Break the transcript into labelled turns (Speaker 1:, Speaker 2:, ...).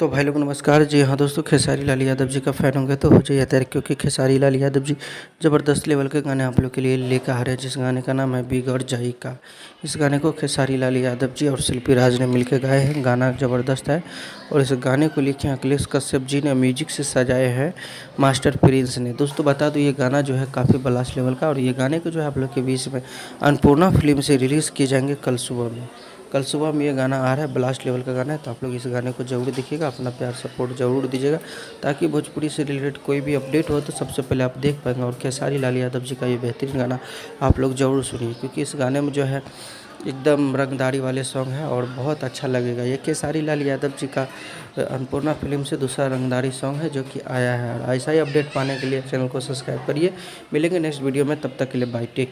Speaker 1: भाई लोग नमस्कार। जी हाँ दोस्तों, खेसारी लाल यादव जी का फ़ैन होंगे तो हो जाइए तैयार, क्योंकि खेसारी लाल यादव जी ज़बरदस्त लेवल के गाने आप लोग के लिए लेकर आ रहे हैं, जिस गाने का नाम है बिगड़ जाई का। इस गाने को खेसारी लाल यादव जी और शिल्पी राज ने मिलकर गाए हैं। गाना ज़बरदस्त है और इस गाने को लिखे अखिलेश कश्यप जी ने, म्यूजिक से सजाए हैं मास्टर प्रिंस ने। दोस्तों बता दूँ, ये गाना जो है काफ़ी ब्लास्ट लेवल का, और ये गाने को जो है आप लोग के बीच में अन्नपूर्णा फिल्म से रिलीज़ किए जाएंगे कल सुबह में ये गाना आ रहा है। ब्लास्ट लेवल का गाना है, तो आप लोग इस गाने को ज़रूर देखिएगा, अपना प्यार सपोर्ट ज़रूर दीजिएगा, ताकि भोजपुरी से रिलेटेड कोई भी अपडेट हो तो सबसे पहले आप देख पाएंगे। और खेसारी लाल यादव जी का ये बेहतरीन गाना आप लोग ज़रूर सुनिए, क्योंकि इस गाने में जो है एकदम रंगदारी वाले सॉन्ग है और बहुत अच्छा लगेगा। ये खेसारी लाल यादव जी का अन्नपूर्णा फिल्म से दूसरा रंगदारी सॉन्ग है जो कि आया है। और ऐसा ही अपडेट पाने के लिए चैनल को सब्सक्राइब करिए। मिलेंगे नेक्स्ट वीडियो में, तब तक के लिए बाय, टेक।